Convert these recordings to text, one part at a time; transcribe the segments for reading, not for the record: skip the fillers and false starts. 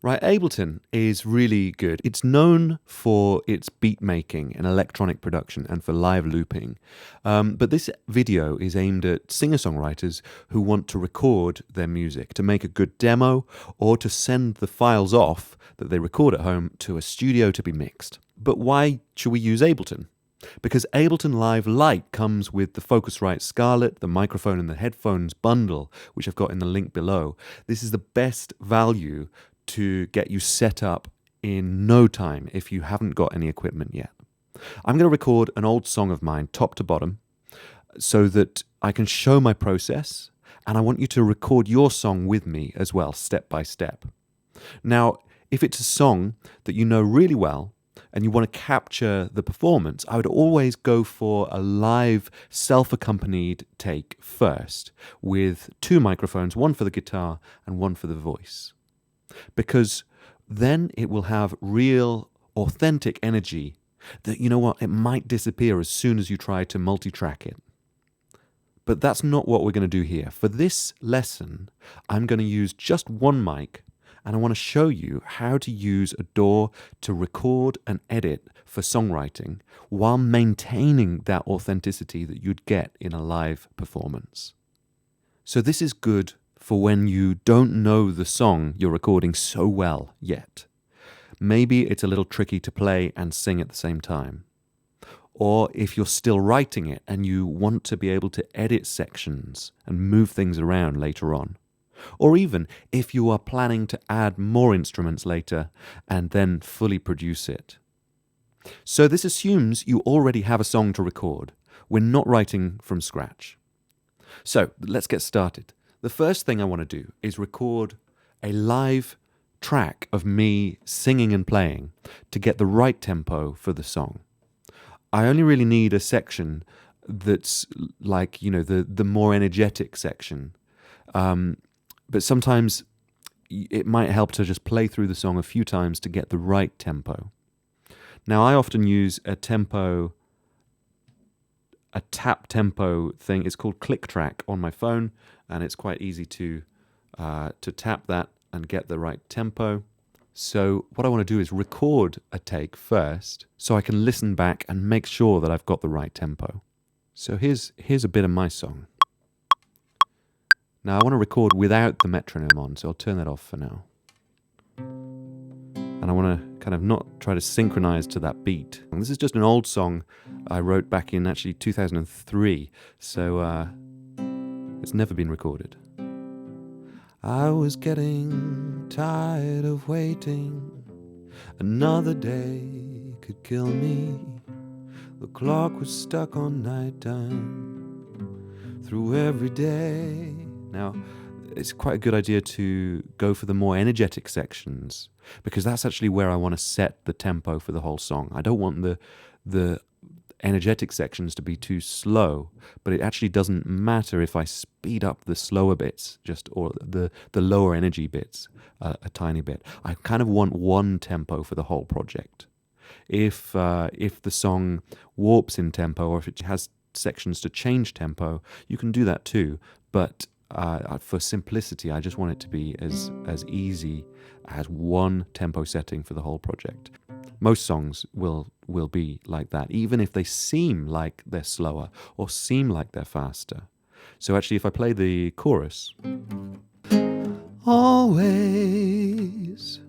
Right, Ableton is really good. It's known for its beat making and electronic production and for live looping. But this video is aimed at singer-songwriters who want to record their music, to make a good demo, or to send the files off that they record at home to a studio to be mixed. But why should we use Ableton? Because Ableton Live Lite comes with the Focusrite Scarlett, the microphone and the headphones bundle, which I've got in the link below. This is the best value to get you set up in no time if you haven't got any equipment yet. I'm going to record an old song of mine, top to bottom, so that I can show my process, and I want you to record your song with me as well, step by step. Now, if it's a song that you know really well, and you want to capture the performance, I would always go for a live self-accompanied take first, with two microphones, one for the guitar and one for the voice. Because then it will have real, authentic energy that, you know what, it might disappear as soon as you try to multi-track it. But that's not what we're going to do here. For this lesson, I'm going to use just one mic, and I want to show you how to use a DAW to record and edit for songwriting while maintaining that authenticity that you'd get in a live performance. So this is good for when you don't know the song you're recording so well yet. Maybe it's a little tricky to play and sing at the same time. Or if you're still writing it and you want to be able to edit sections and move things around later on. Or even if you are planning to add more instruments later and then fully produce it. So this assumes you already have a song to record. We're not writing from scratch. So let's get started. The first thing I want to do is record a live track of me singing and playing to get the right tempo for the song. I only really need a section that's like, you know, the more energetic section. But sometimes it might help to just play through the song a few times to get the right tempo. Now, I often use a tap tempo thing. It's called ClickTrack on my phone, and it's quite easy to tap that and get the right tempo. So what I want to do is record a take first so I can listen back and make sure that I've got the right tempo. So here's a bit of my song. Now I want to record without the metronome on, so I'll turn that off for now. And I want to kind of not try to synchronize to that beat. And this is just an old song I wrote back in actually 2003, so it's never been recorded. I was getting tired of waiting. Another day could kill me. The clock was stuck on nighttime through every day. Now, it's quite a good idea to go for the more energetic sections because that's actually where I want to set the tempo for the whole song. I don't want the energetic sections to be too slow, but it actually doesn't matter if I speed up the slower bits or the lower energy bits a tiny bit. I kind of want one tempo for the whole project. If the song warps in tempo or if it has sections to change tempo, you can do that too, but for simplicity, I just want it to be as easy as one tempo setting for the whole project. Most songs will be like that, even if they seem like they're slower or seem like they're faster. So actually, if I play the chorus, always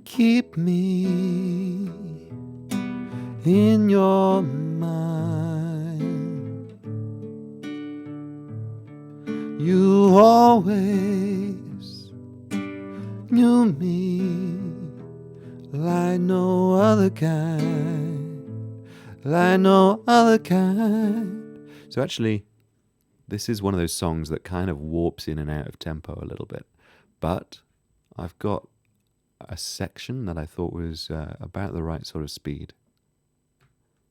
keep me in your mind. You always knew me like no other kind, like no other kind. So actually, this is one of those songs that kind of warps in and out of tempo a little bit. But I've got a section that I thought was about the right sort of speed.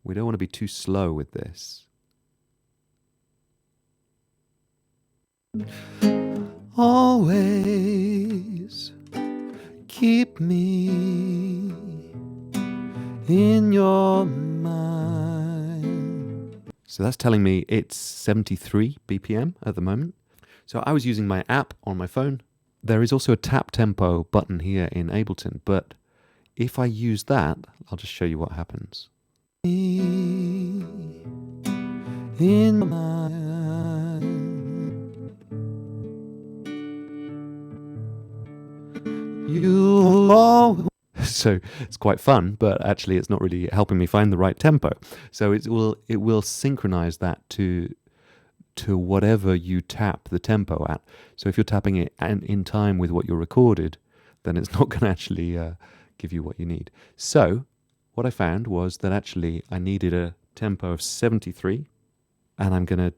We don't want to be too slow with this. Always keep me in your mind. So that's telling me it's 73 BPM at the moment. So I was using my app on my phone There is also a tap tempo button here in Ableton, but if I use that, I'll just show you what happens. In my you always. So it's quite fun, but actually it's not really helping me find the right tempo. So it will synchronize that to whatever you tap the tempo at. So if you're tapping it in time with what you recorded, then it's not going to actually give you what you need. So what I found was that actually I needed a tempo of 73, and I'm going to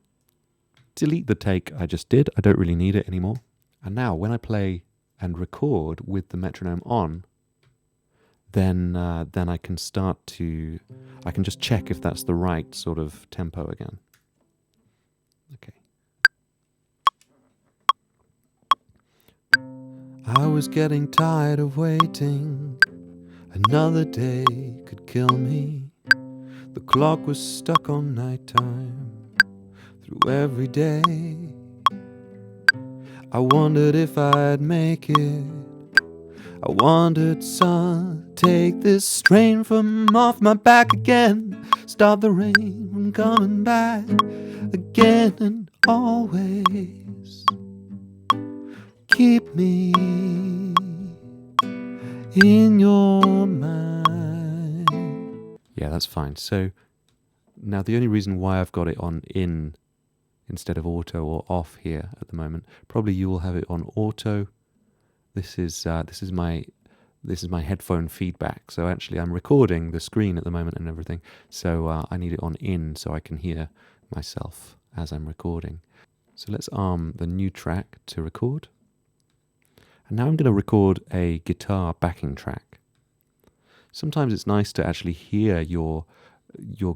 delete the take I just did. I don't really need it anymore. And now when I play and record with the metronome on, then I can I can just check if that's the right sort of tempo again. Okay. I was getting tired of waiting. Another day could kill me. The clock was stuck on nighttime through every day. I wondered if I'd make it. I wondered, son, take this strain from off my back again. Stop the rain from coming back again and always. Keep me in your mind. Yeah, that's fine. So now the only reason why I've got it on in instead of auto or off here at the moment, probably you will have it on auto. This is my headphone feedback. So actually I'm recording the screen at the moment and everything. So I need it on in so I can hear myself as I'm recording. So let's arm the new track to record. And now I'm going to record a guitar backing track. Sometimes it's nice to actually hear your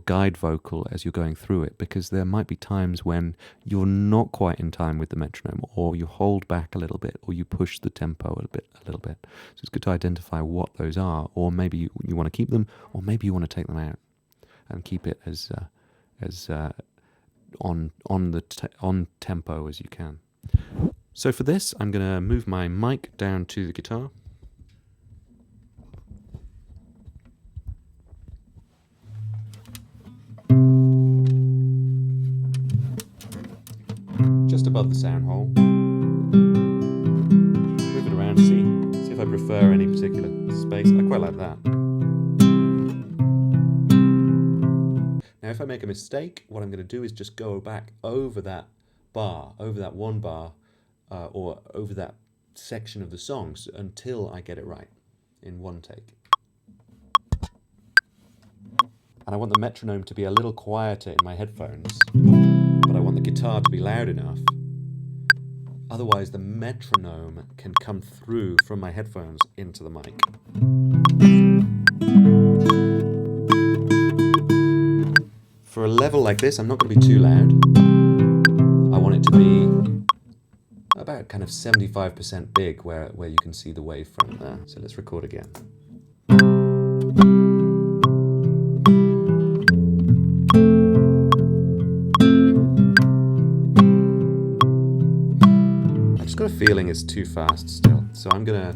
guide vocal as you're going through it, because there might be times when you're not quite in time with the metronome, or you hold back a little bit, or you push the tempo a little bit. So it's good to identify what those are, or maybe you want to keep them, or maybe you want to take them out and keep it as on tempo as you can. So for this, I'm going to move my mic down to the guitar. Just above the sound hole. Move it around, see if I prefer any particular space. I quite like that. Now if I make a mistake, what I'm going to do is just go back over that bar, over that one bar, or over that section of the songs until I get it right in one take. And I want the metronome to be a little quieter in my headphones, but I want the guitar to be loud enough. Otherwise the metronome can come through from my headphones into the mic. For a level like this, I'm not going to be too loud. I want it to be about kind of 75% big where you can see the wavefront there. So let's record again. I just got a feeling it's too fast still, so I'm gonna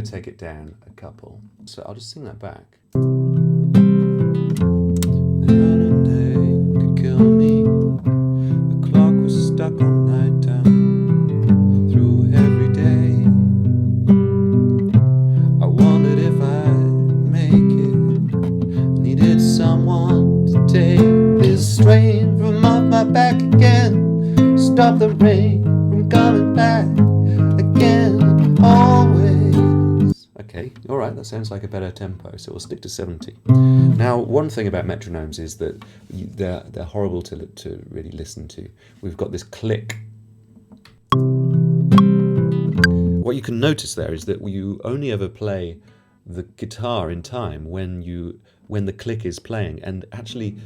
take it down a couple. So I'll just sing that back. Could kill me. The clock was stuck on nighttime through every day. I wondered if I'd make it. Needed someone to take this strain from off my back again. Stop the rain from coming back again, always. Okay, alright, that sounds like a better tempo, so we'll stick to 70. Now, one thing about metronomes is that they're horrible to really listen to. We've got this click. What you can notice there is that you only ever play the guitar in time when the click is playing, and actually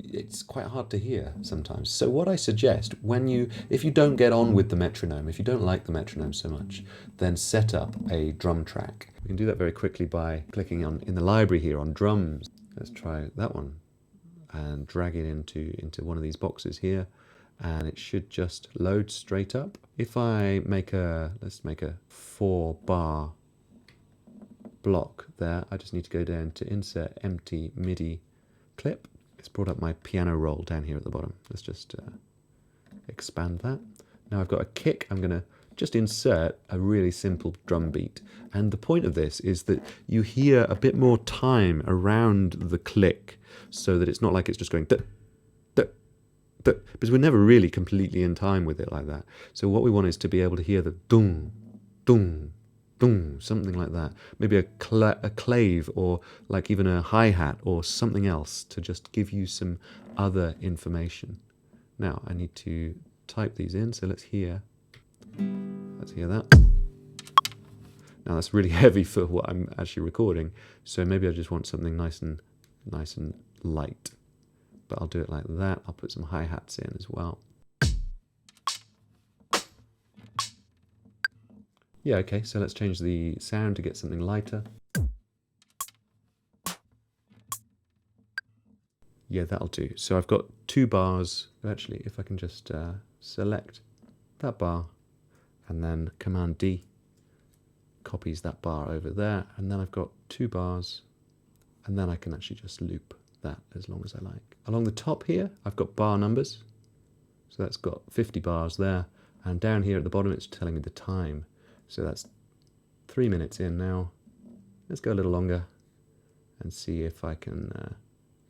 it's quite hard to hear sometimes. So what I suggest, if you don't get on with the metronome, if you don't like the metronome so much, then set up a drum track. We can do that very quickly by clicking in the library here on drums. Let's try that one and drag it into one of these boxes here, and it should just load straight up. If I make let's make a 4-bar block there, I just need to go down to insert empty MIDI clip. It's brought up my piano roll down here at the bottom. Let's just expand that. Now I've got a kick. I'm going to just insert a really simple drum beat. And the point of this is that you hear a bit more time around the click, so that it's not like it's just going duh, duh, duh, because we're never really completely in time with it like that. So what we want is to be able to hear the dum, dum, dum, something like that. Maybe a clave, or like even a hi-hat or something else, to just give you some other information. Now I need to type these in, so let's hear that. Now that's really heavy for what I'm actually recording, so maybe I just want something nice and light. But I'll do it like that. I'll put some hi-hats in as well. Yeah, okay, so let's change the sound to get something lighter. Yeah, that'll do. So I've got 2 bars. Actually, if I can just select that bar, and then Command D copies that bar over there, and then I've got 2 bars, and then I can actually just loop that as long as I like. Along the top here, I've got bar numbers. So that's got 50 bars there, and down here at the bottom it's telling me the time. So that's 3 minutes in now. Let's go a little longer and see if I can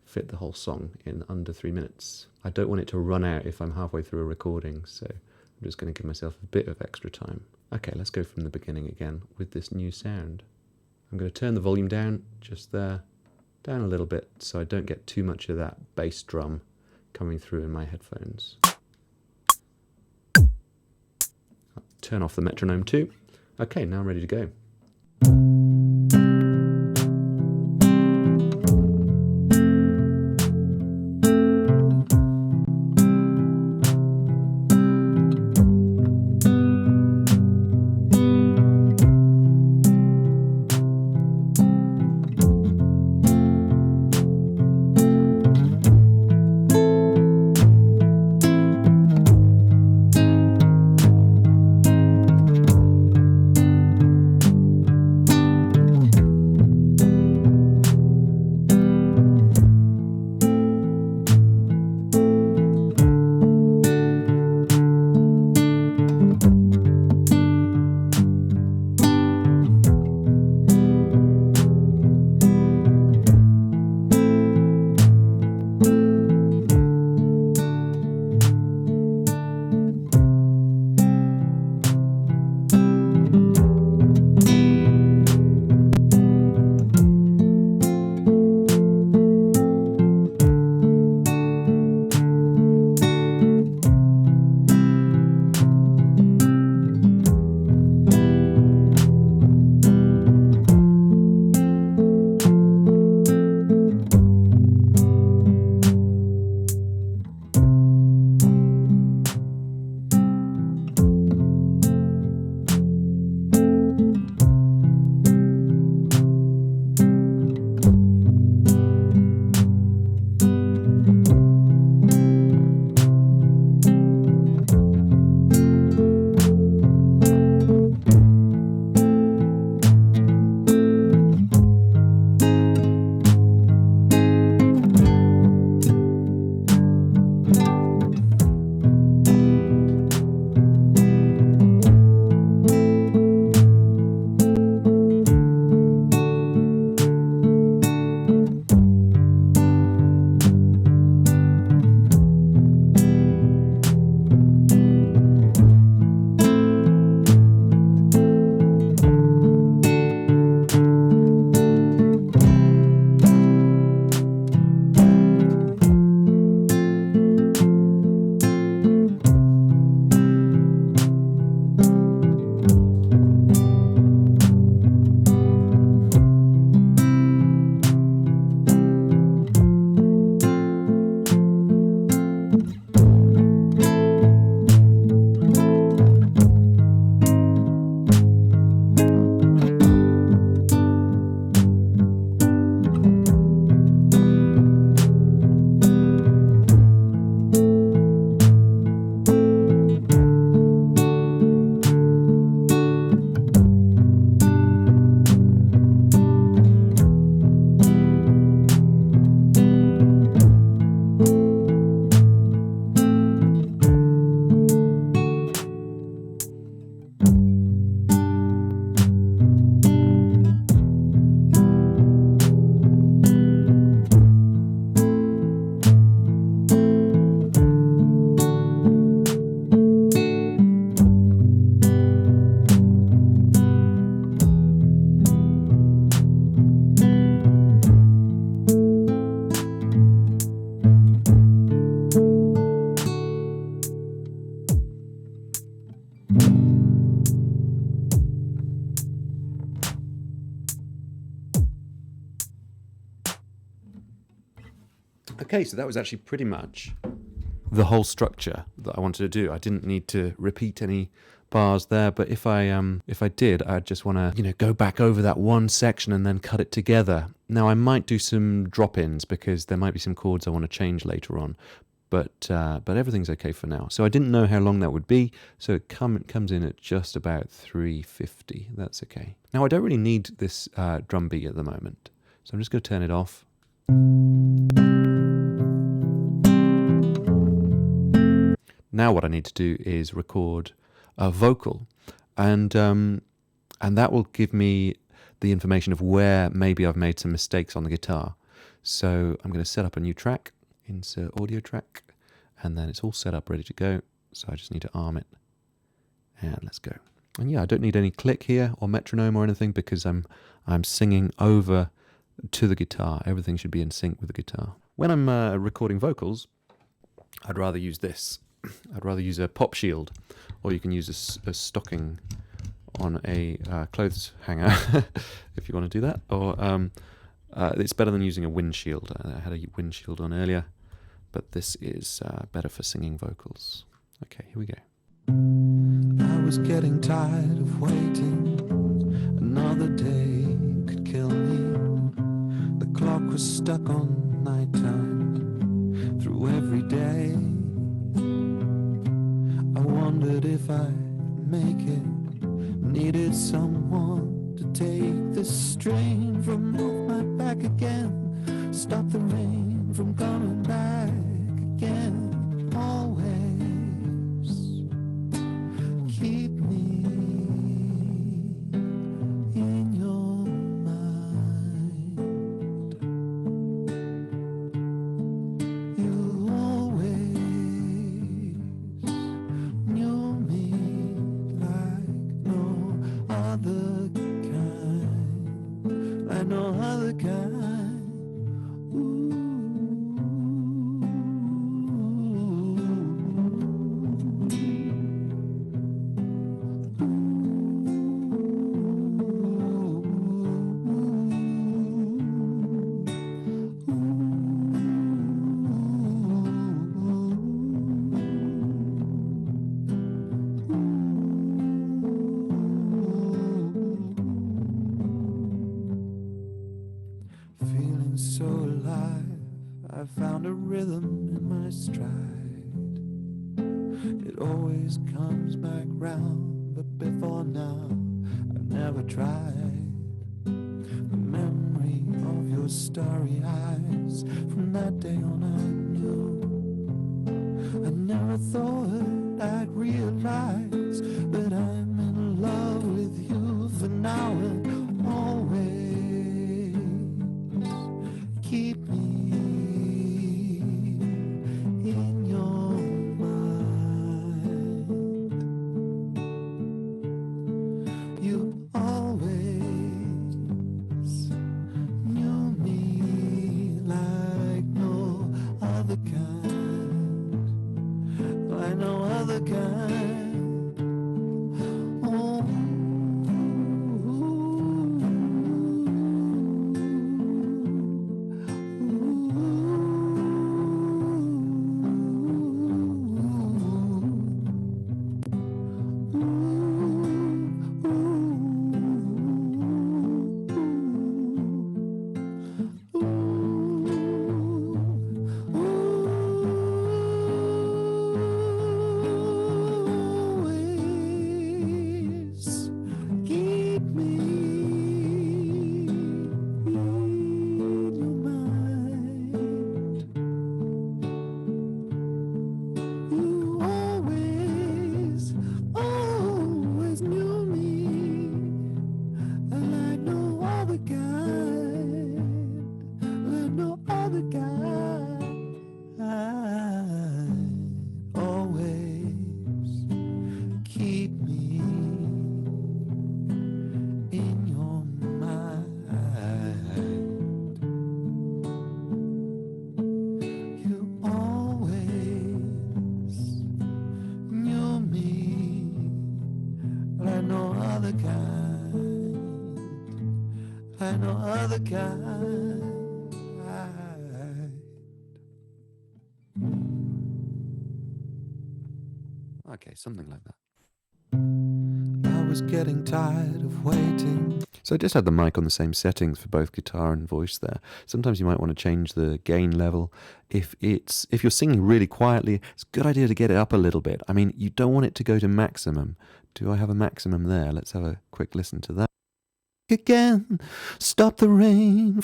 fit the whole song in under 3 minutes. I don't want it to run out if I'm halfway through a recording, so I'm just going to give myself a bit of extra time. Okay, let's go from the beginning again with this new sound. I'm going to turn the volume down, just there, down a little bit, so I don't get too much of that bass drum coming through in my headphones. I'll turn off the metronome too. Okay, now I'm ready to go. Okay, so that was actually pretty much the whole structure that I wanted to do. I didn't need to repeat any bars there, but if I did, I'd just want to go back over that one section and then cut it together. Now I might do some drop-ins because there might be some chords I want to change later on, but everything's okay for now. So I didn't know how long that would be, so it comes in at just about 350. That's okay. Now I don't really need this drum beat at the moment, so I'm just going to turn it off. Now what I need to do is record a vocal, and that will give me the information of where maybe I've made some mistakes on the guitar. So I'm going to set up a new track, insert audio track, and then it's all set up ready to go. So I just need to arm it, and let's go. And yeah, I don't need any click here or metronome or anything because I'm singing over to the guitar. Everything should be in sync with the guitar. When I'm recording vocals, I'd rather use this. I'd rather use a pop shield, or you can use a stocking on a clothes hanger if you want to do that. Or it's better than using a windshield. I had a windshield on earlier, but this is better for singing vocals. Okay, here we go. I was getting tired of waiting. Another day could kill me. The clock was stuck on nighttime through every day. I wondered if I'd make it. Needed someone to take the strain from off my back again. Stop the rain from coming back again. Always keep me in your mind. You always knew me like no other kind, like no other kind. Feeling so alive, I found a rhythm in my stride. It always comes back round, but before now, I've never tried. The memory of your starry eyes, from that day on I never thought I'd realize that I'm in love with you for now and always. Keep me in your mind. You always knew me like no other kind, like no other kind. Like no other kind. Okay, something like that. I was getting tired of waiting. So I just had the mic on the same settings for both guitar and voice there. Sometimes you might want to change the gain level. If you're singing really quietly, it's a good idea to get it up a little bit. I mean, you don't want it to go to maximum. Do I have a maximum there? Let's have a quick listen to that. Again, stop the rain.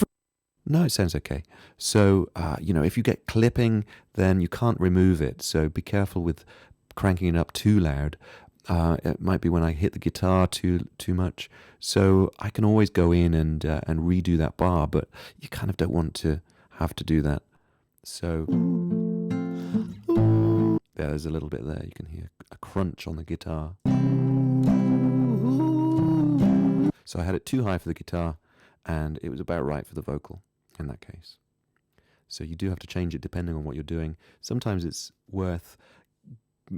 No, it sounds okay. So, if you get clipping, then you can't remove it. So be careful with cranking it up too loud. It might be when I hit the guitar too much. So I can always go in and redo that bar, but you kind of don't want to have to do that. So there's a little bit there. You can hear a crunch on the guitar. So I had it too high for the guitar, and it was about right for the vocal in that case. So you do have to change it depending on what you're doing. Sometimes it's worth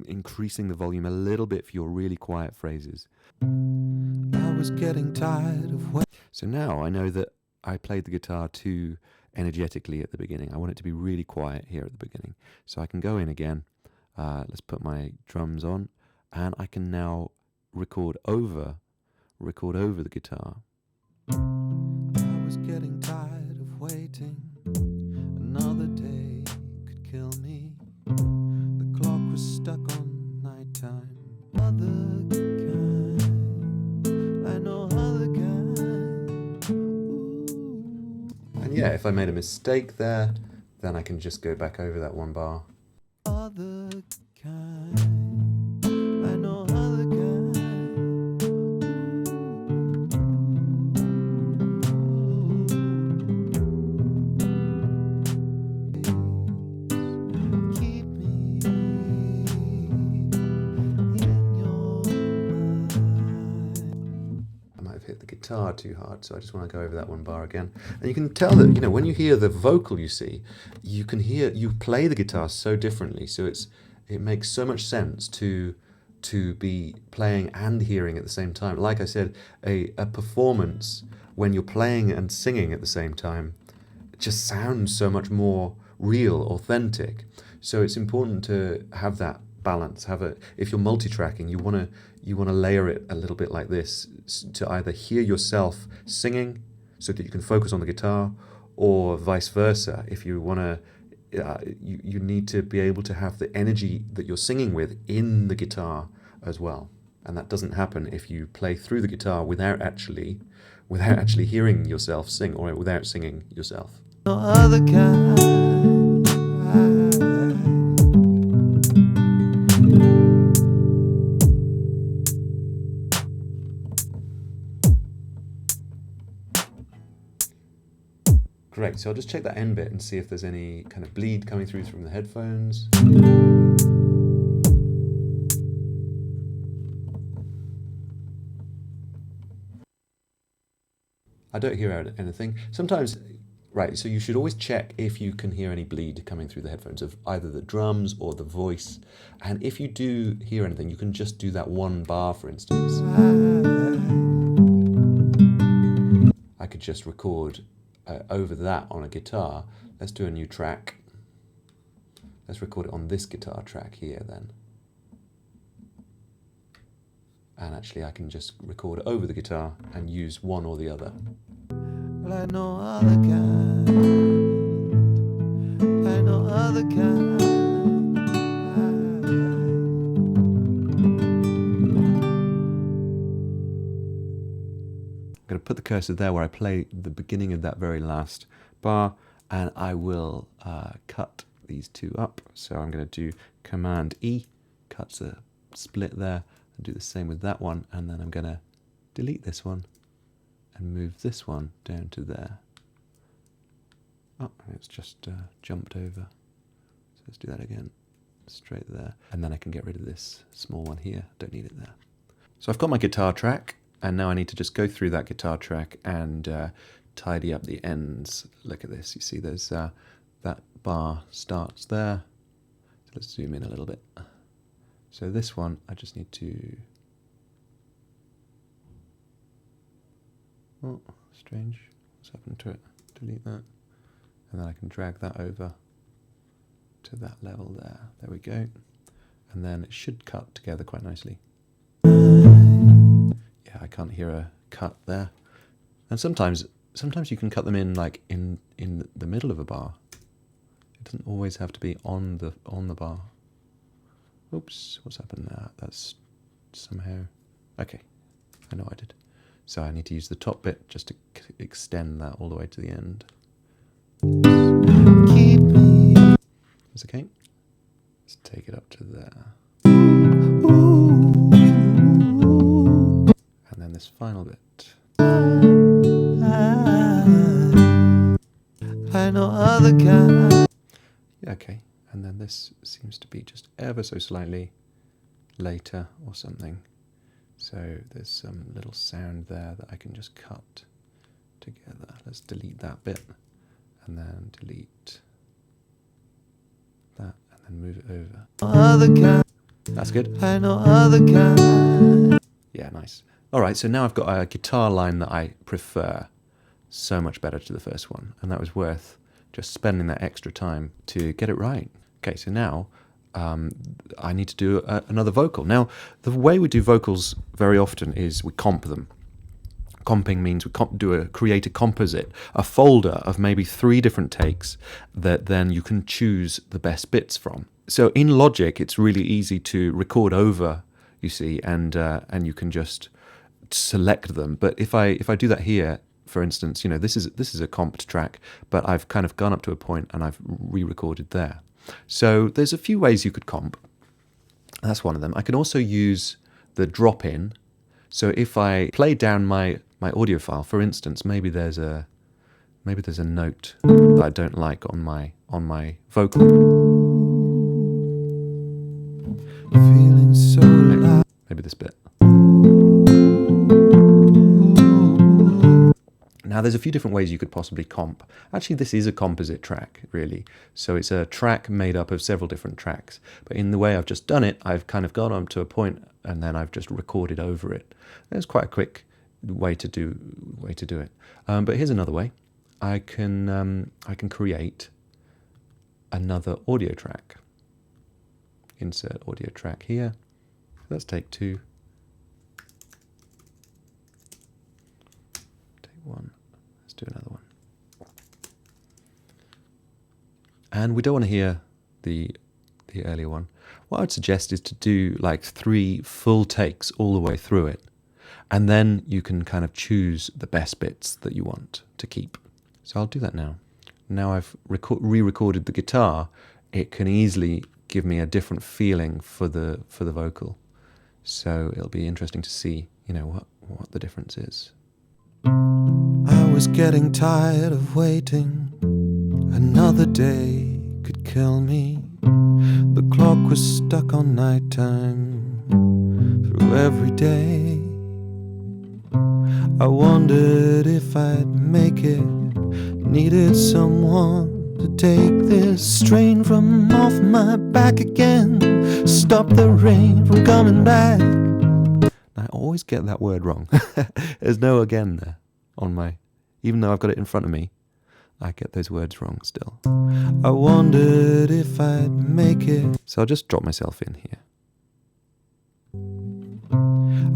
increasing the volume a little bit for your really quiet phrases. I was getting tired of waiting. So now I know that I played the guitar too energetically at the beginning. I want it to be really quiet here at the beginning. So I can go in again. Let's put my drums on, and I can now record over the guitar. I was getting tired of waiting. Another day could kill me. The clock was stuck on nighttime. Other kind, like no other kind. Ooh. And yeah, if I made a mistake there, then I can just go back over that one bar. Other kind, like no other kind. Guitar too hard, so I just want to go over that one bar again. And you can tell that, when you hear the vocal, you can hear you play the guitar so differently. So it makes so much sense to be playing and hearing at the same time. Like I said, a performance when you're playing and singing at the same time, it just sounds so much more real, authentic. So it's important to have that balance. If you're multitracking, you want to layer it a little bit like this to either hear yourself singing so that you can focus on the guitar, or vice versa. If you want to, you need to be able to have the energy that you're singing with in the guitar as well. And that doesn't happen if you play through the guitar without actually hearing yourself sing, or without singing yourself. No other kind. Great, so I'll just check that end bit and see if there's any kind of bleed coming through from the headphones. I don't hear anything. Sometimes, right, so you should always check if you can hear any bleed coming through the headphones of either the drums or the voice. And if you do hear anything, you can just do that one bar, for instance. I could just record over that on a guitar. Let's do a new track. Let's record it on this guitar track here then. And actually I can just record over the guitar and use one or the other. Like no other kind, like no other kind. I'm going to put the cursor there where I play the beginning of that very last bar, and I will cut these two up. So I'm going to do Command E, cuts a split there, and do the same with that one, and then I'm going to delete this one and move this one down to there. Oh, it's just jumped over. So let's do that again, straight there. And then I can get rid of this small one here, don't need it there. So I've got my guitar track, and now I need to just go through that guitar track and tidy up the ends. Look at this, you see there's that bar starts there. So let's zoom in a little bit. So this one, I just need to, oh, strange, what's happened to it? Delete that. And then I can drag that over to that level there. There we go. And and then it should cut together quite nicely. Yeah, I can't hear a cut there. And sometimes you can cut them in like in the middle of a bar. It doesn't always have to be on the bar. Oops, what's happened there? That's somehow... Okay, I know what I did. So I need to use the top bit just to extend that all the way to the end. Keep me. That's okay. Let's take it up to there. And then this final bit. I know other guy. Yeah, okay. And then this seems to be just ever so slightly later or something. So there's some little sound there that I can just cut together. Let's delete that bit and then delete that and then move it over. Other guy. That's good. I know other guy. Yeah, nice. All right, so now I've got a guitar line that I prefer so much better to the first one, and that was worth just spending that extra time to get it right. Okay, so now I need to do another vocal. Now, the way we do vocals very often is we comp them. Comping means we create a composite, a folder of maybe 3 different takes that then you can choose the best bits from. So in Logic, it's really easy to record over, you see, and you can just select them. But if I do that here, for instance, you know, this is a comped track, but I've kind of gone up to a point and I've re-recorded there. So there's a few ways you could comp. That's one of them. I can also use the drop-in. So if I play down my audio file, for instance, maybe there's a note that I don't like on my vocal. Feeling so loud. Maybe this bit. Now, there's a few different ways you could possibly comp. Actually, this is a composite track, really. So it's a track made up of several different tracks. But in the way I've just done it, I've kind of gone up to a point and then I've just recorded over it. It's quite a quick way to do it. But here's another way. I can create another audio track. Insert audio track here. Let's take 2. Take 1. Let's do another one. And we don't want to hear the earlier one. What I'd suggest is to do like 3 full takes all the way through it. And then you can kind of choose the best bits that you want to keep. So I'll do that now. Now I've re-recorded the guitar, it can easily give me a different feeling for the vocal. So it'll be interesting to see, you know, what the difference is. I was getting tired of waiting. Another day could kill me. The clock was stuck on nighttime through every day. I wondered if I'd make it. Needed someone to take this strain from off my back again. Stop the rain from coming back. I always get that word wrong. There's no again there on my... Even though I've got it in front of me, I get those words wrong still. I wondered if I'd make it. So I'll just drop myself in here.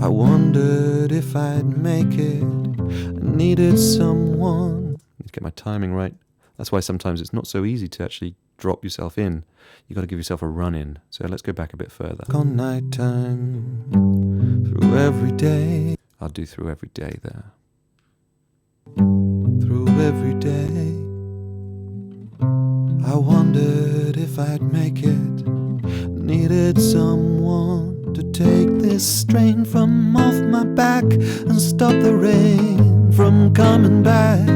I wondered if I'd make it. I needed someone. Need to get my timing right. That's why sometimes it's not so easy to actually drop yourself in. You've got to give yourself a run in. So let's go back a bit further. On night time, through every day. I'll do through every day there. Through every day. I wondered if I'd make it. Needed someone to take this strain from off my back and stop the rain from coming back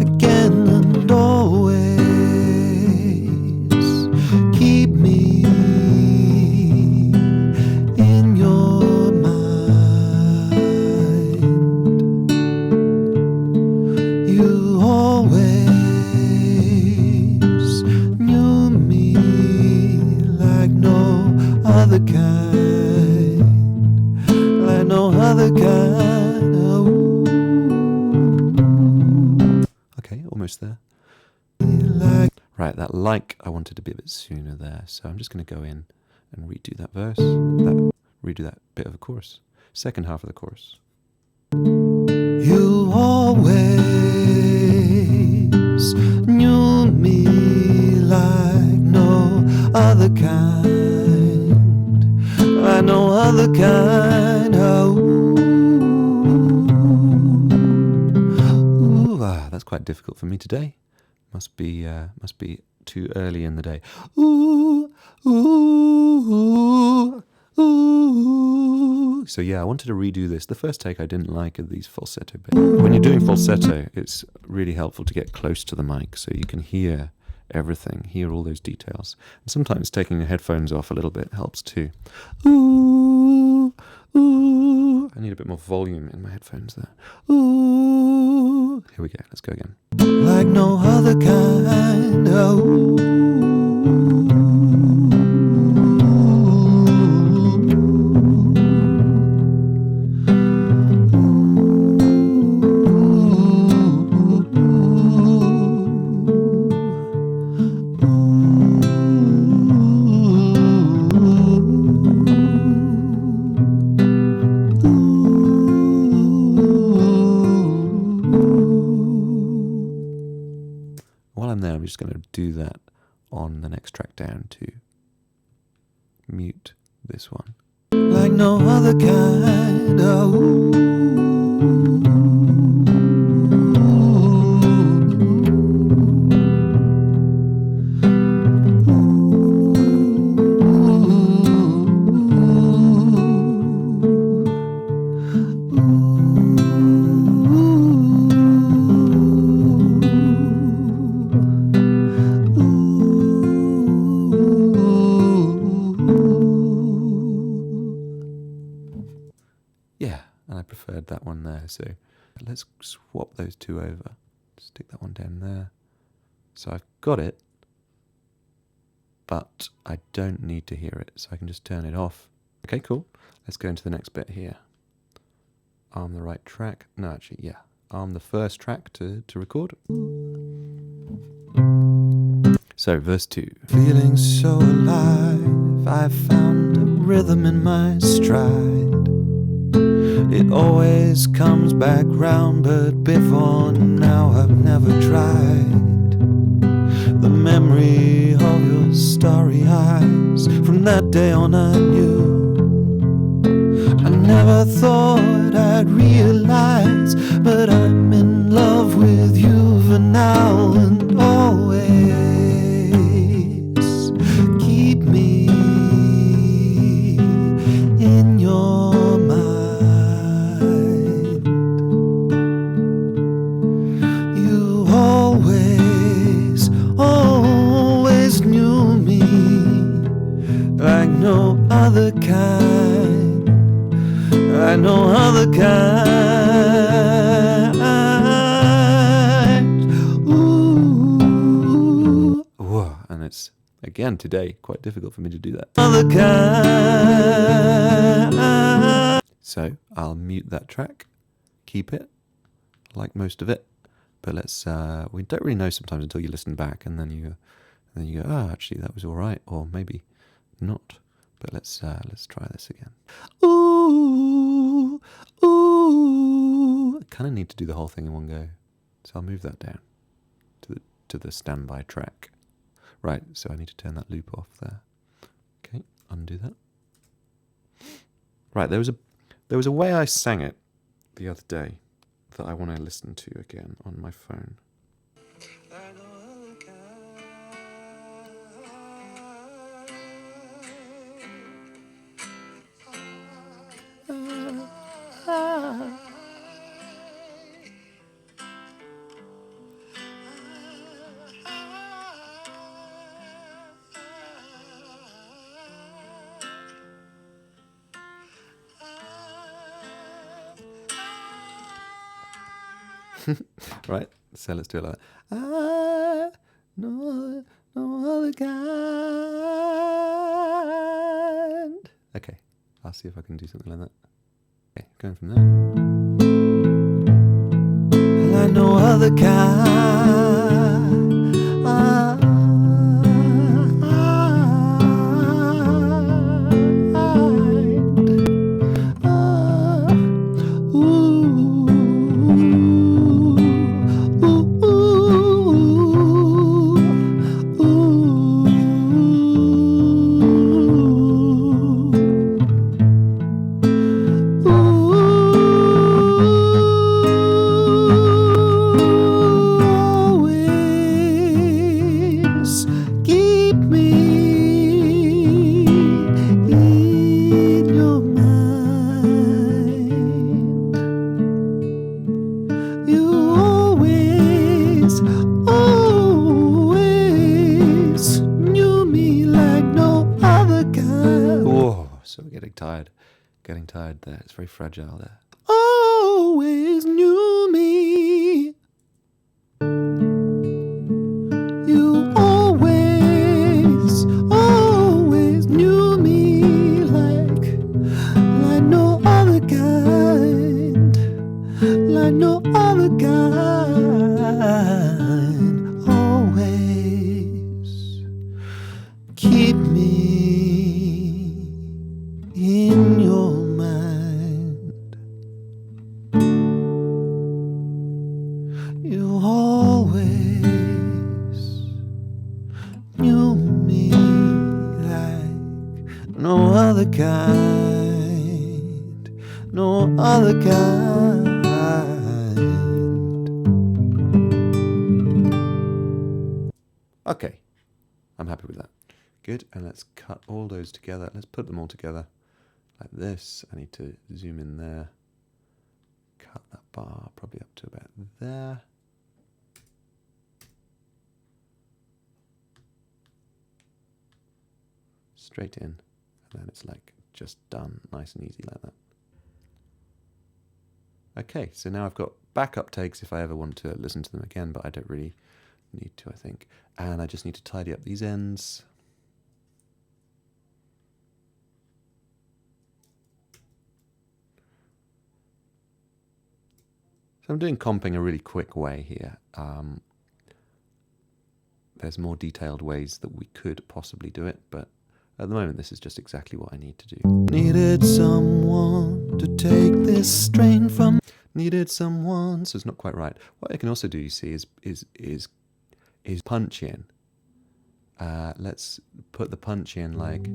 again and always. Keep me in your mind. You always knew me like no other kind, like no other kind. Oh. Okay, almost there. Right, that like I wanted to be a bit sooner there, so I'm just going to go in and redo that verse, redo that bit of the chorus, second half of the chorus. You always knew me like no other kind, like no other kind. Oh, that's quite difficult for me today. Must be too early in the day. Ooh, ooh, ooh. So yeah, I wanted to redo this. The first take I didn't like of these falsetto bits. When you're doing falsetto, it's really helpful to get close to the mic so you can hear everything, hear all those details. And sometimes taking the headphones off a little bit helps too. Ooh, ooh. I need a bit more volume in my headphones there. Ooh. Here we go, let's go again. Like no other kind of. I'm just going to do that on the next track down to mute this one. Like no other kind of. That one there, so let's swap those two over. Stick that one down there. So I've got it, but I don't need to hear it, so I can just turn it off. Okay, cool. Let's go into the next bit here. Arm the right track. No, actually, yeah. Arm the first track to record. So, verse 2. Feeling so alive, I've found a rhythm in my stride. It always comes back round, but before now I've never tried. The memory of your starry eyes, from that day on I knew. I never thought I'd realize, but I'm in love with you for now and always. Keep me in your mind. Always knew me like no other kind, like no other kind. Ooh. Whoa, and it's again today quite difficult for me to do that. Other kind. So I'll mute that track, keep it, like most of it. But let's, we don't really know sometimes until you listen back, and then you go, oh, actually that was all right, or maybe not. But let's try this again. Ooh, ooh. I kind of need to do the whole thing in one go, so I'll move that down to the standby track. Right, so I need to turn that loop off there. Okay, undo that. Right, there was a way I sang it the other day that I want to listen to again on my phone. Right, so let's do it like that. No other kind. Okay, I'll see if I can do something like that. Okay, going from there. Like no other kind. tired. Getting tired there. It's very fragile there. Always knew me. You always knew me like no other kind, like no other kind. Always keep me in your mind. You always knew me like no other kind, no other kind. Okay, I'm happy with that. Good, and let's cut all those together. Let's put them all together like this. I need to zoom in there. Cut that bar probably up to about there. Straight in, and then it's like just done, nice and easy like that. Okay, so now I've got backup takes if I ever want to listen to them again, but I don't really need to, I think. And I just need to tidy up these ends. So I'm doing comping a really quick way here. There's more detailed ways that we could possibly do it, but at the moment this is just exactly what I need to do. Needed someone to take this strain from. Needed someone, so it's not quite right. What I can also do, you see, is punch in. Let's put the punch in like,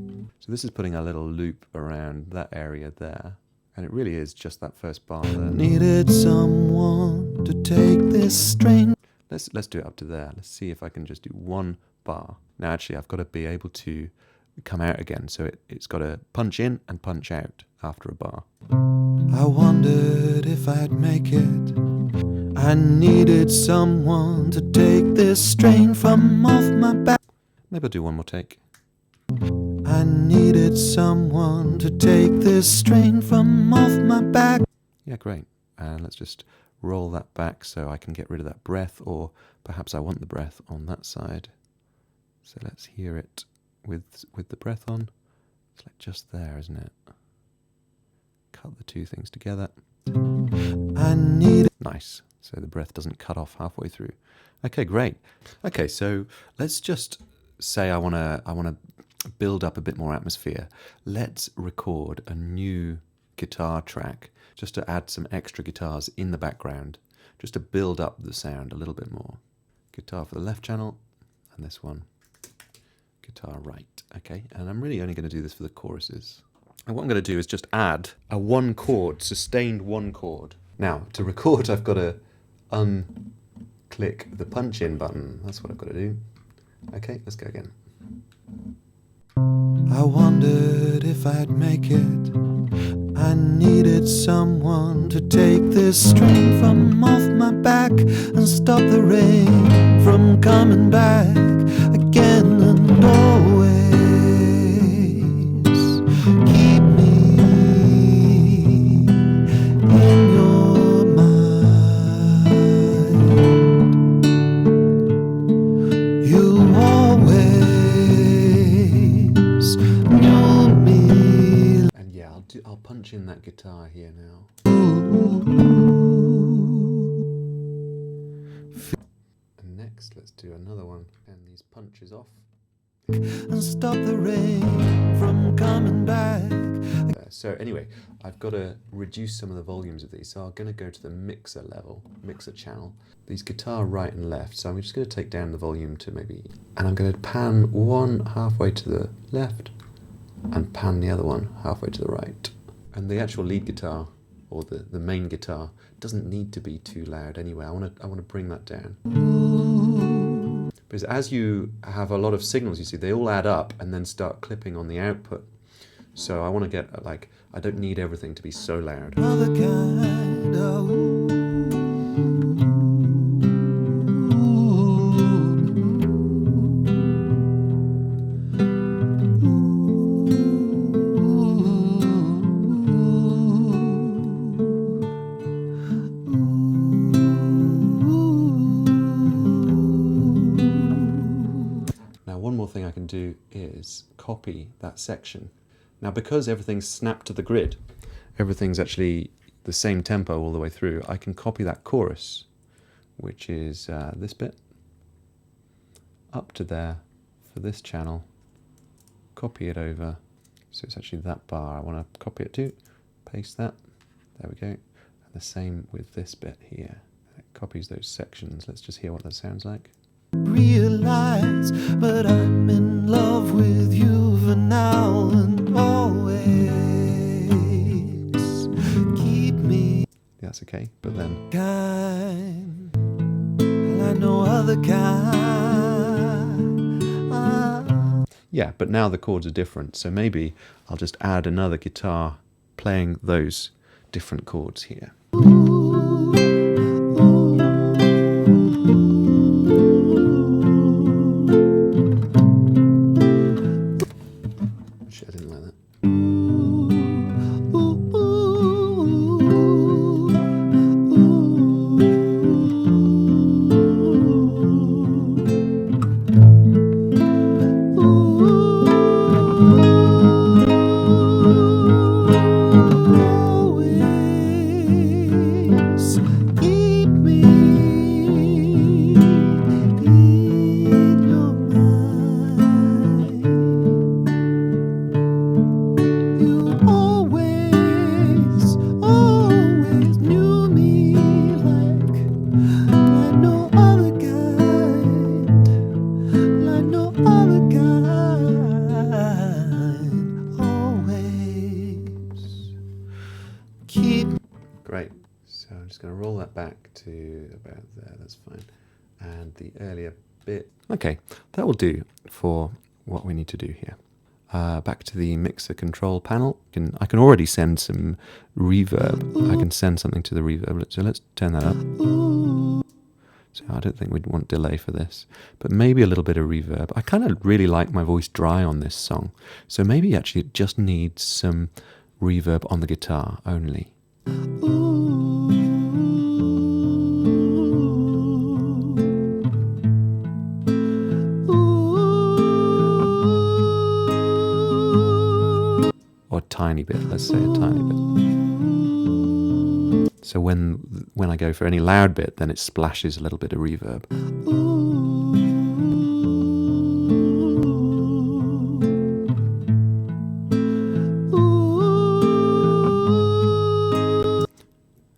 so this is putting a little loop around that area there. And it really is just that first bar there. Needed someone to take this strain. Let's do it up to there. Let's see if I can just do one bar. Now actually I've got to be able to come out again. So it's got to punch in and punch out after a bar. I wondered if I'd make it. I needed someone to take this strain from off my back. Maybe I'll do one more take. I needed someone to take this strain from off my back. Yeah, great. And let's just roll that back so I can get rid of that breath, or perhaps I want the breath on that side. So let's hear it with the breath on. It's like just there, isn't it? Cut the two things together. I need it. Nice. So the breath doesn't cut off halfway through. Okay, great. Okay, so let's just say I wanna build up a bit more atmosphere. Let's record a new guitar track just to add some extra guitars in the background, just to build up the sound a little bit more. Guitar for the left channel, and this one, guitar right. Okay, and I'm really only going to do this for the choruses. And what I'm going to do is just add a one chord, sustained one chord. Now, to record, I've got to unclick the punch in button. That's what I've got to do. Okay, let's go again. I wondered if I'd make it. I needed someone to take this strain from off my back and stop the rain from coming back again and always. Keep me in your mind. You always knew me. And yeah, I'll punch in that guitar here now. And next, let's do another one. And these punches off. And stop the rain from coming back. So anyway, I've got to reduce some of the volumes of these. So I'm going to go to the mixer level, mixer channel. These guitar right and left. So I'm just going to take down the volume to maybe, and I'm going to pan one halfway to the left and pan the other one halfway to the right. And the actual lead guitar, or the main guitar, doesn't need to be too loud anyway. I want to bring that down. Because as you have a lot of signals, you see, they all add up and then start clipping on the output. So I want to get, like, I don't need everything to be so loud. Another kind of I can do is copy that section. Now, because everything's snapped to the grid, everything's actually the same tempo all the way through, I can copy that chorus, which is this bit, up to there for this channel, copy it over. So it's actually that bar I want to copy it to, paste that, there we go. And the same with this bit here. It copies those sections. Let's just hear what that sounds like. Realize, but I'm in love with you for now and always. Keep me. That's okay, but then kind, like no other kind. yeah, but now the chords are different, so maybe I'll just add another guitar playing those different chords here. Actually, I didn't like that. Great, so I'm just going to roll that back to about there, that's fine. And the earlier bit. Okay, that will do for what we need to do here. Back to the mixer control panel. I can already send some reverb. I can send something to the reverb, so let's turn that up. So I don't think we'd want delay for this, but maybe a little bit of reverb. I kind of really like my voice dry on this song, so maybe actually it just needs some reverb on the guitar only. Or a tiny bit, let's say a tiny bit. So when I go for any loud bit, then it splashes a little bit of reverb.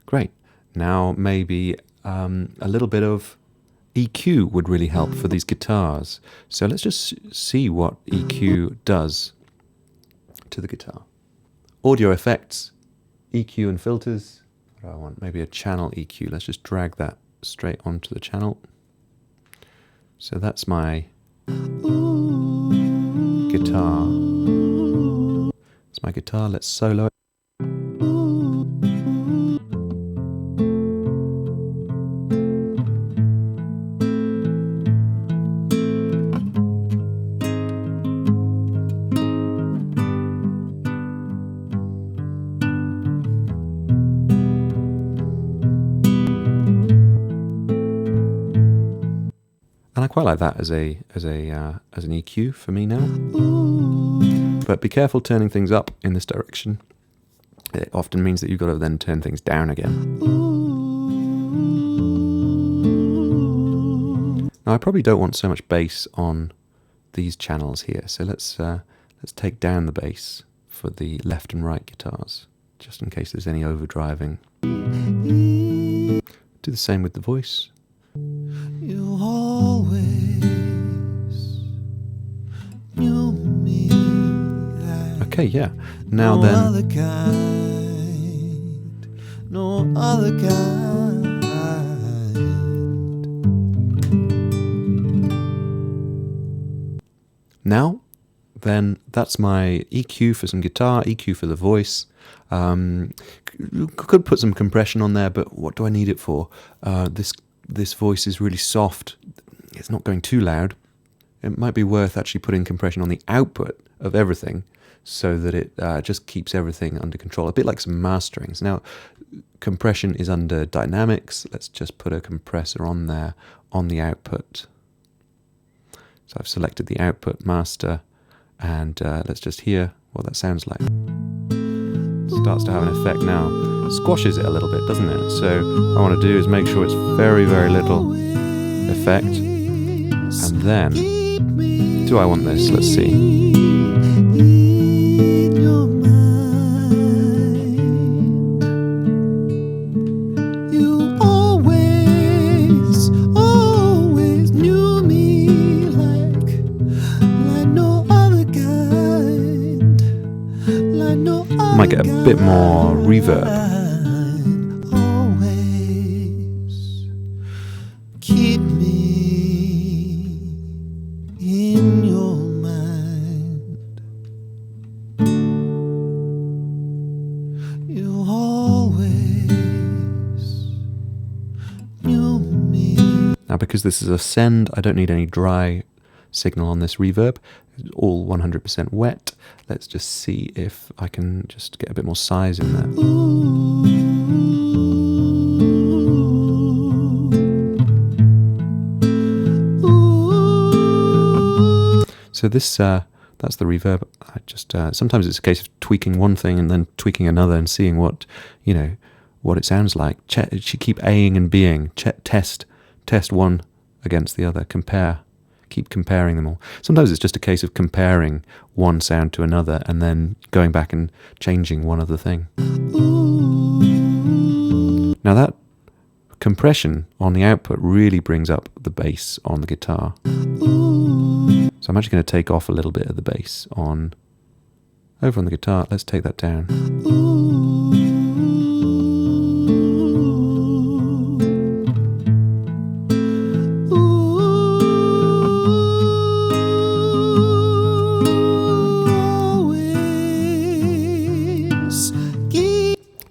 Great. Now maybe a little bit of EQ would really help for these guitars. So let's just see what EQ does to the guitar. Audio effects, EQ and filters. What do I want? Maybe a channel EQ. Let's just drag that straight onto the channel. So that's my guitar. It's my guitar. Let's solo it. And I quite like that as an EQ for me now. But be careful turning things up in this direction. It often means that you've got to then turn things down again. Now I probably don't want so much bass on these channels here, so let's take down the bass for the left and right guitars, just in case there's any overdriving. Do the same with the voice. You always knew me like Okay, yeah. Now no then, other kind, no other kind. now then that's my EQ for some guitar, EQ for the voice. Could put some compression on there, but what do I need it for? This voice is really soft. It's not going too loud. It might be worth actually putting compression on the output of everything so that it just keeps everything under control. A bit like some masterings. Now, compression is under dynamics. Let's just put a compressor on there on the output. So I've selected the output master, and let's just hear what that sounds like. Starts to have an effect now. Squashes it a little bit, doesn't it? So what I want to do is make sure it's very, very little effect. And then, do I want this? Let's see. Might get a bit more reverb. Keep me in your mind. You always knew me. Now, because this is a send, I don't need any dry signal on this reverb. It's all 100% wet. Let's just see if I can just get a bit more size in there. So this, that's the reverb. I just sometimes it's a case of tweaking one thing and then tweaking another and seeing what, you know, what it sounds like. Keep Aing and Bing. Test one against the other. Compare. Keep comparing them all. Sometimes it's just a case of comparing one sound to another and then going back and changing one other thing. Now that compression on the output really brings up the bass on the guitar. So I'm actually going to take off a little bit of the bass over on the guitar. Let's take that down.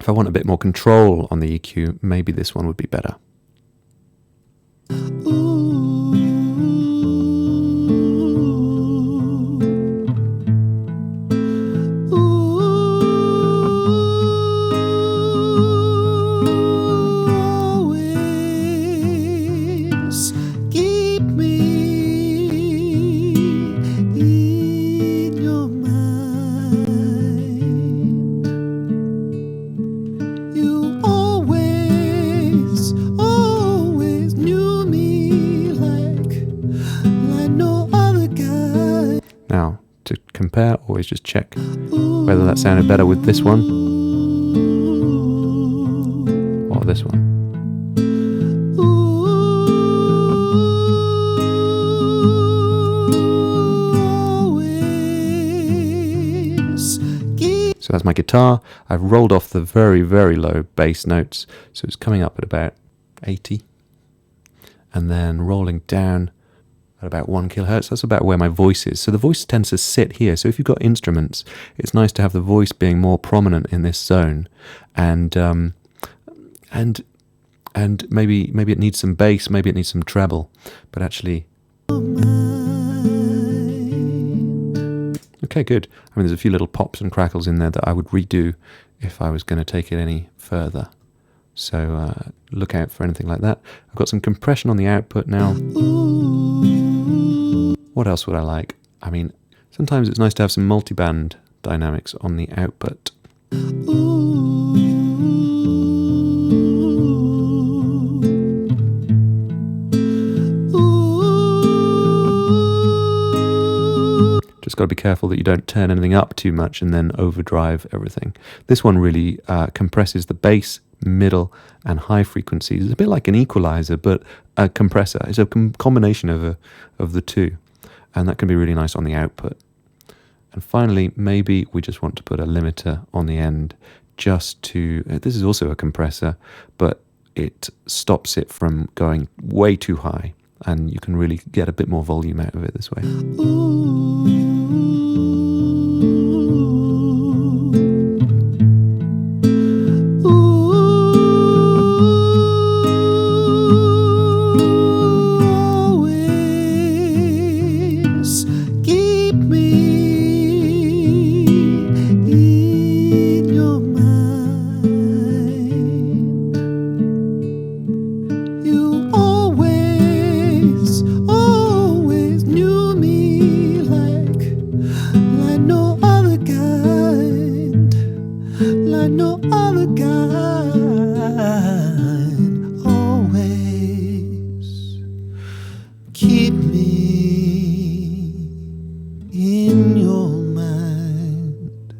If I want a bit more control on the EQ, maybe this one would be better. Now, to compare, always just check whether that sounded better with this one or this one. So that's my guitar. I've rolled off the very, very low bass notes, so it's coming up at about 80, and then rolling down at about 1 kilohertz. That's about where my voice is. So the voice tends to sit here. So if you've got instruments, it's nice to have the voice being more prominent in this zone, and maybe it needs some bass, maybe it needs some treble, but actually. Okay, good. I mean, there's a few little pops and crackles in there that I would redo if I was going to take it any further. So look out for anything like that. I've got some compression on the output now. What else would I like? I mean, sometimes it's nice to have some multiband dynamics on the output. Just got to be careful that you don't turn anything up too much and then overdrive everything. This one really compresses the bass, middle and high frequencies. It's a bit like an equalizer, but a compressor. It's a combination of the two, and that can be really nice on the output. And finally, maybe we just want to put a limiter on the end just to, this is also a compressor, but it stops it from going way too high, and you can really get a bit more volume out of it this way. You always knew keep me in your mind.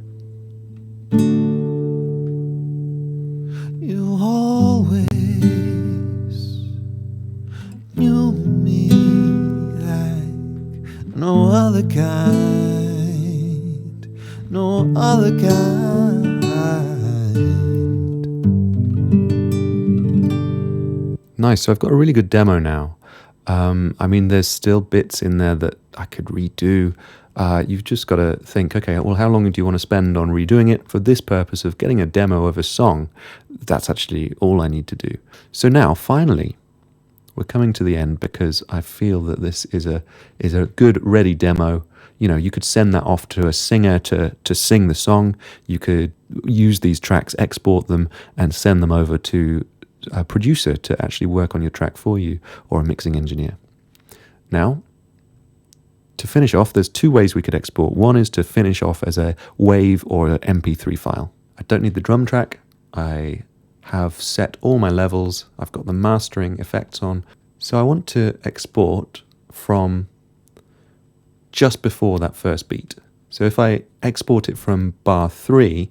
You always knew me like no other kind, no other kind. Nice, so I've got a really good demo now. I mean, there's still bits in there that I could redo. You've just got to think, okay, well, how long do you want to spend on redoing it? For this purpose of getting a demo of a song, that's actually all I need to do. So now, finally, we're coming to the end because I feel that this is a good, ready demo. You know, you could send that off to a singer to sing the song. You could use these tracks, export them, and send them over to a producer to actually work on your track for you, or a mixing engineer. Now, to finish off, there's two ways we could export. One is to finish off as a WAV or an MP3 file. I don't need the drum track. I have set all my levels. I've got the mastering effects on. So I want to export from just before that first beat. So if I export it from bar 3,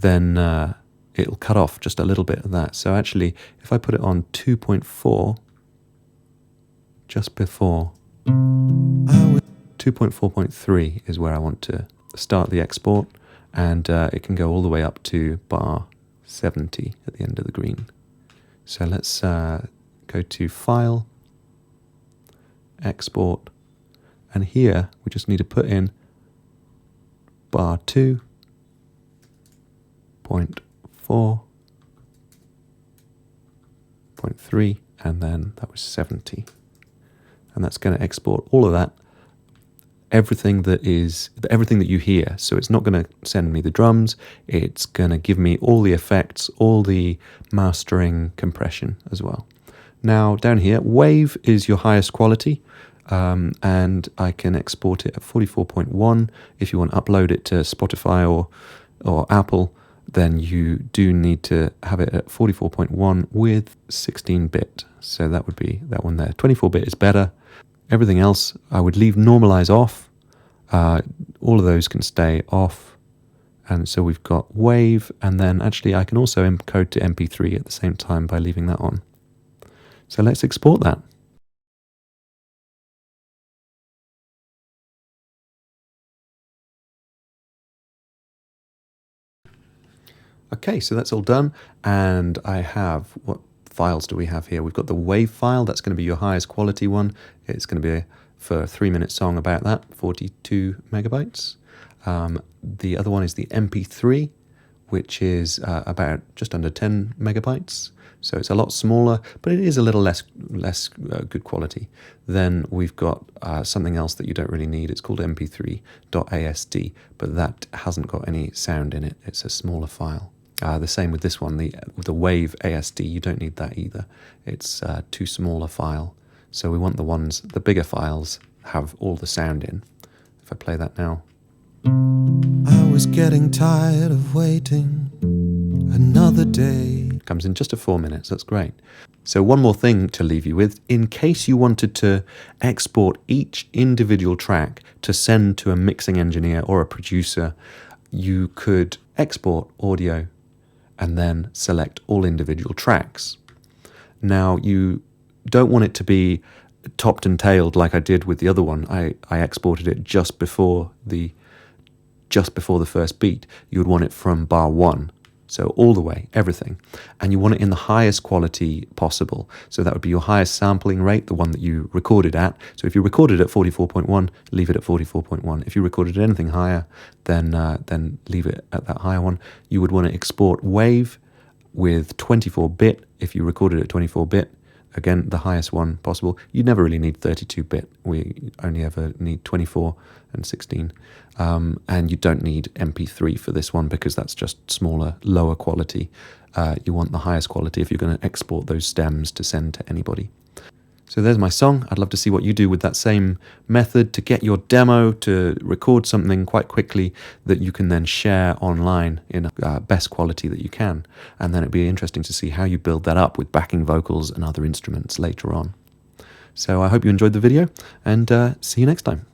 then it'll cut off just a little bit of that. So actually, if I put it on 2.4, just before 2.4.3 is where I want to start the export, and it can go all the way up to bar 70 at the end of the green. So let's go to File, Export, and here we just need to put in bar 2.4.3, and then that was 70. And that's going to export all of that, everything that you hear. So it's not going to send me the drums, it's going to give me all the effects, all the mastering, compression as well. Now down here, WAV is your highest quality, and I can export it at 44.1. If you want to upload it to Spotify or Apple, then you do need to have it at 44.1 with 16-bit. So that would be that one there. 24-bit is better. Everything else, I would leave normalize off. All of those can stay off. And so we've got WAV, and then actually I can also encode to MP3 at the same time by leaving that on. So let's export that. Okay, so that's all done, and I have, what files do we have here? We've got the WAV file, that's going to be your highest quality one. It's going to be for a 3-minute song about that, 42 megabytes. The other one is the MP3, which is about just under 10 megabytes. So it's a lot smaller, but it is a little less good quality. Then we've got something else that you don't really need. It's called mp3.asd, but that hasn't got any sound in it. It's a smaller file. The same with this one, the WAV ASD, you don't need that either. It's too small a file. So we want the bigger files have all the sound in. If I play that now. I was getting tired of waiting another day. It comes in just 4 minutes, that's great. So one more thing to leave you with, in case you wanted to export each individual track to send to a mixing engineer or a producer, you could export audio and then select all individual tracks. Now, you don't want it to be topped and tailed like I did with the other one. I exported it just before the first beat. You would want it from bar 1, so all the way, everything. And you want it in the highest quality possible. So that would be your highest sampling rate, the one that you recorded at. So if you recorded at 44.1, leave it at 44.1. If you recorded at anything higher, then leave it at that higher one. You would want to export WAV with 24-bit. If you recorded at 24-bit, again, the highest one possible. You never really need 32-bit. We only ever need 24 and 16. And you don't need MP3 for this one because that's just smaller, lower quality. You want the highest quality if you're going to export those stems to send to anybody. So there's my song. I'd love to see what you do with that same method to get your demo to record something quite quickly that you can then share online in best quality that you can. And then it'd be interesting to see how you build that up with backing vocals and other instruments later on. So I hope you enjoyed the video, and see you next time.